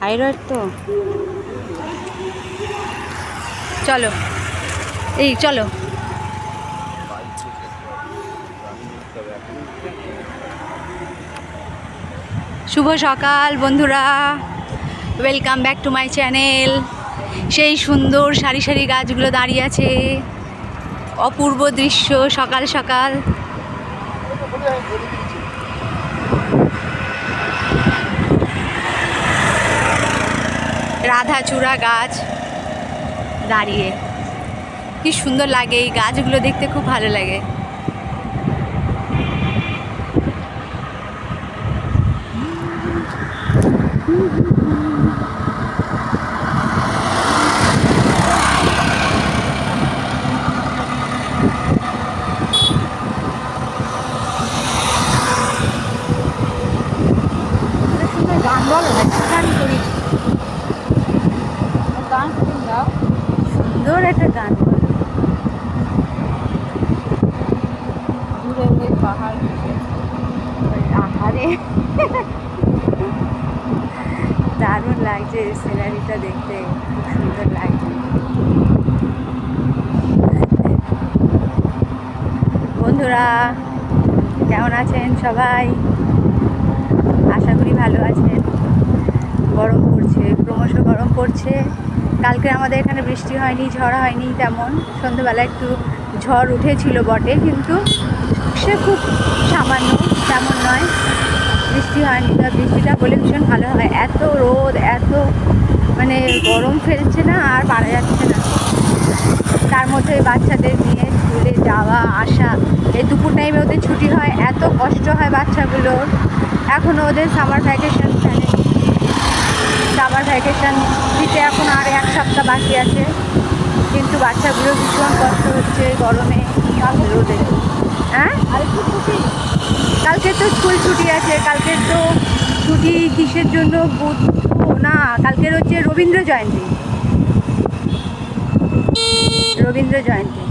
Thyroid তো। চলো এই চলো। শুভ সকাল বন্ধুরা, welcome back to my channel. সেই সুন্দর সারি সারি গাছগুলো দাঁড়িয়ে আছে, অপূর্ব দৃশ্য সকাল সকাল। রাধাচূড়া গাছ দাঁড়িয়ে, কি সুন্দর লাগে। এই গাছগুলো দেখতে খুব ভালো লাগে। গান বলো না, গান করি, গান দাও, সুন্দর একটা গান বলো। দূরে ওই পাহাড়, আহারে দারুণ লাগছে সিনারিটা দেখতে, খুব সুন্দর লাগছে। বন্ধুরা কেমন আছেন সবাই? আশা করি ভালো আছেন। গরম পড়ছে, ক্রমশ গরম পড়ছে। কালকে আমাদের এখানে বৃষ্টি হয়নি, ঝড় হয়নি তেমন। সন্ধ্যেবেলা একটু ঝড় উঠেছিল বটে, কিন্তু সে খুব সামান্য, তেমন নয়। বৃষ্টি হয়নি, তা বৃষ্টিটা হলে ভীষণ ভালো হয়। এত রোদ, এত মানে গরম ফেলছে না, আর পারা যাচ্ছে না। তার মধ্যে বাচ্চাদের নিয়ে স্কুলে যাওয়া আসা, এই দুপুর টাইমে ওদের ছুটি হয়, এত কষ্ট হয় বাচ্চাগুলোর। এখনও ওদের সামার ভ্যাকেশন, সামার ভ্যাকেশন দিতে এখন আর 1 সপ্তাহ বাকি আছে, কিন্তু বাচ্চাগুলো ভীষণ কষ্ট হচ্ছে গরমে, রোদে। হ্যাঁ, কালকে তো স্কুল ছুটি আছে। কালকে তো ছুটি কিসের জন্য? বুধ না, কালকের হচ্ছে রবীন্দ্র জয়ন্তী। রবীন্দ্র জয়ন্তী